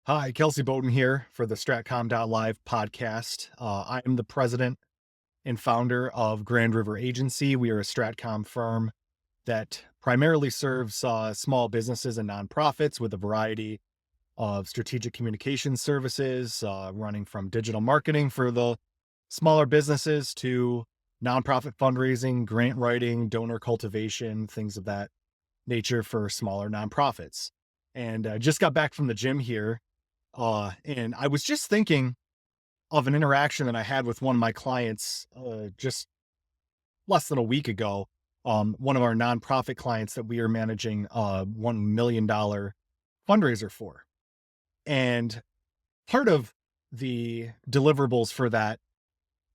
Hi, Kelsey Bowden here for the Stratcom.live podcast. I am the president and founder of Grand River Agency. We are a Stratcom firm that primarily serves small businesses and nonprofits with a variety of strategic communication services, running from digital marketing for the smaller businesses to nonprofit fundraising, grant writing, donor cultivation, things of that nature for smaller nonprofits. And I just got back from the gym here, and I was just thinking of an interaction that I had with one of my clients, just less than a week ago. One of our nonprofit clients that we are managing a $1 million fundraiser for. And part of the deliverables for that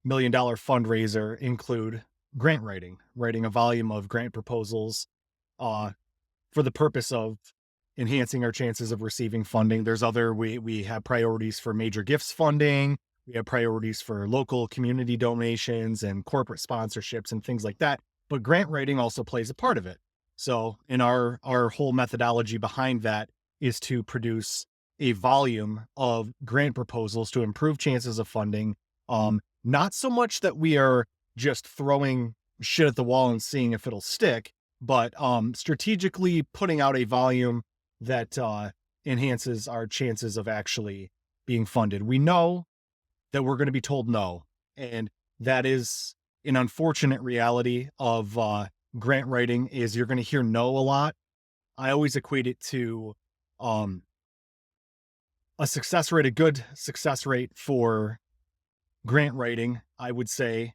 $1 million fundraiser include grant writing, writing a volume of grant proposals, uh, for the purpose of enhancing our chances of receiving funding. We have priorities for major gifts funding. We have priorities for local community donations and corporate sponsorships and things like that. But grant writing also plays a part of it. So in our whole methodology behind that is to produce a volume of grant proposals to improve chances of funding. Not so much that we are just throwing shit at the wall and seeing if it'll stick, but strategically putting out a volume that enhances our chances of actually being funded. We know that we're going to be told no, and that is an unfortunate reality of grant writing. Is you're going to hear no a lot. I always equate it to um, a good success rate for grant writing. I would say,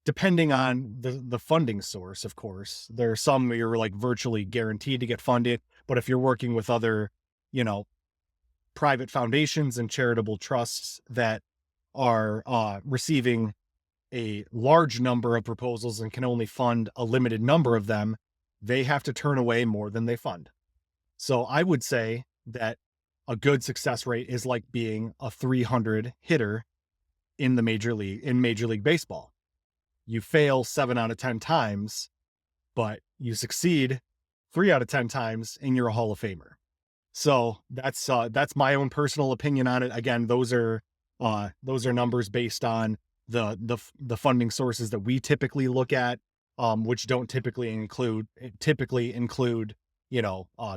depending on the funding source, of course. There are some where you're like virtually guaranteed to get funded, but if you're working with other, you know, private foundations and charitable trusts that are receiving a large number of proposals and can only fund a limited number of them, they have to turn away more than they fund. So I would say that a good success rate is like being a 300 hitter in Major League Baseball. You fail 7 out of 10 times, but you succeed 3 out of 10 times and you're a Hall of Famer. So that's my own personal opinion on it. Again, those are numbers based on the funding sources that we typically look at, which don't typically include,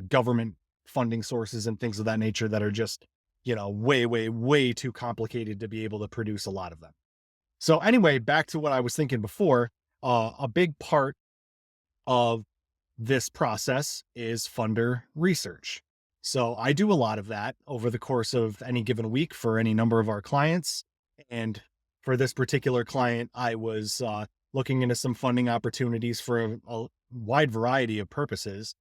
government funding sources and things of that nature that are just, way too complicated to be able to produce a lot of them. So anyway, back to what I was thinking before, a big part of this process is funder research. So I do a lot of that over the course of any given week for any number of our clients. And for this particular client, I was looking into some funding opportunities for a wide variety of purposes.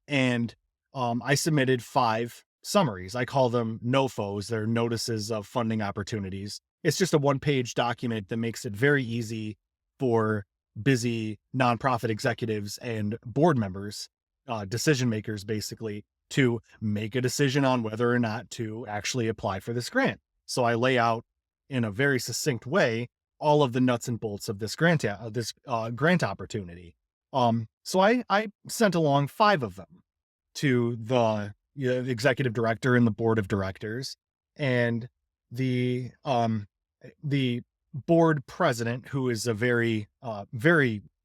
And I submitted 5 summaries. I call them NOFOs. They're notices of funding opportunities. It's just a 1-page document that makes it very easy for busy nonprofit executives and board members, decision makers, basically, to make a decision on whether or not to actually apply for this grant. So I lay out in a very succinct way all of the nuts and bolts of this grant opportunity. So I sent along 5 of them to the executive director and the board of directors, and the board president, who is a very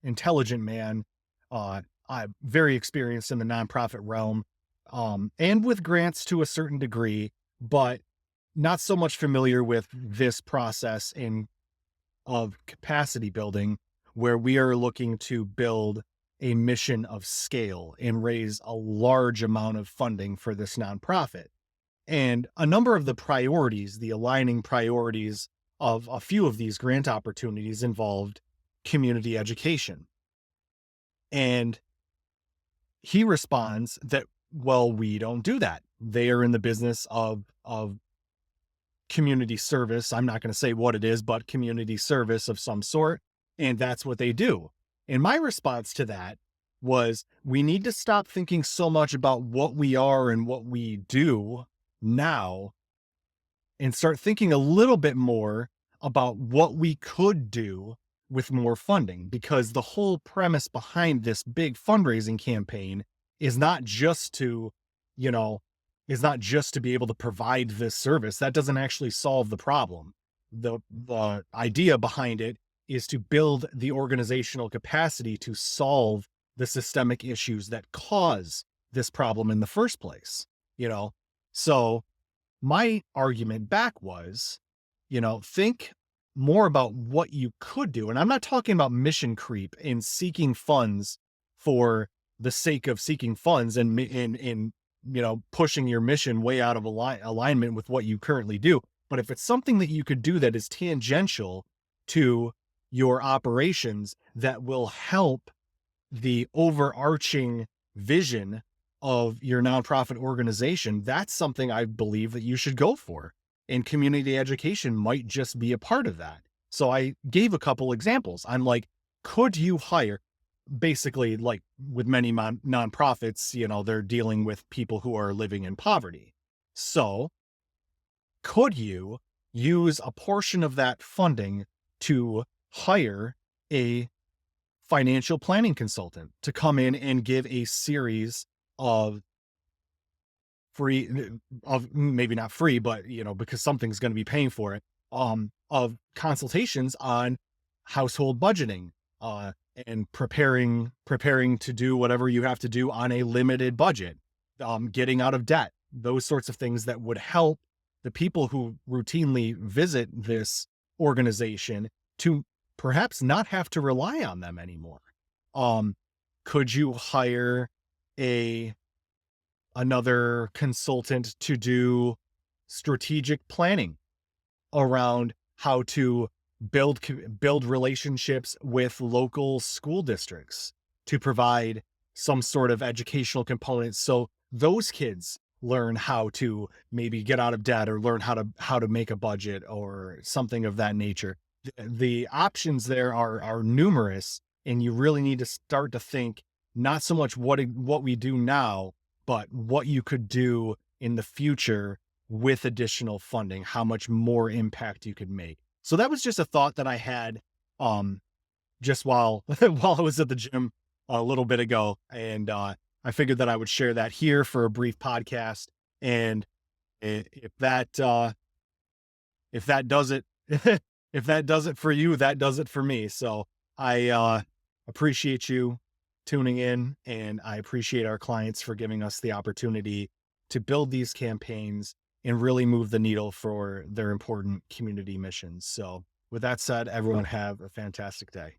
intelligent man, very experienced in the nonprofit realm, and with grants to a certain degree, but not so much familiar with this process of capacity building, where we are looking to build a mission of scale and raise a large amount of funding for this nonprofit. And a number of the aligning priorities of a few of these grant opportunities involved community education. And he responds that, well, we don't do that. They are in the business of community service. I'm not going to say what it is, but community service of some sort. And that's what they do. And my response to that was, we need to stop thinking so much about what we are and what we do now and start thinking a little bit more about what we could do with more funding, because the whole premise behind this big fundraising campaign is not just to, is not just to be able to provide this service. That doesn't actually solve the problem. The idea behind it is to build the organizational capacity to solve the systemic issues that cause this problem in the first place, you know? So my argument back was, think more about what you could do. And I'm not talking about mission creep in seeking funds for the sake of seeking funds and pushing your mission way out of alignment with what you currently do. But if it's something that you could do that is tangential to your operations that will help the overarching vision of your nonprofit organization, that's something I believe that you should go for. And community education might just be a part of that. So I gave a couple examples. I'm like, could you hire, basically, like with many nonprofits, they're dealing with people who are living in poverty. So could you use a portion of that funding to hire a financial planning consultant to come in and give a series of free, of maybe not free, but because something's going to be paying for it, of consultations on household budgeting, uh, and preparing to do whatever you have to do on a limited budget, getting out of debt, those sorts of things that would help the people who routinely visit this organization to perhaps not have to rely on them anymore. Um, could you hire a another consultant to do strategic planning around how to build relationships with local school districts to provide some sort of educational component so those kids learn how to maybe get out of debt or learn how to make a budget or something of that nature. The options there are numerous, and you really need to start to think not so much what we do now, but what you could do in the future with additional funding, how much more impact you could make. So that was just a thought that I had, just while while I was at the gym a little bit ago, and I figured that I would share that here for a brief podcast. And if that does it, if that does it for you, that does it for me. So I appreciate you tuning in, and I appreciate our clients for giving us the opportunity to build these campaigns and really move the needle for their important community missions. So with that said, everyone have a fantastic day.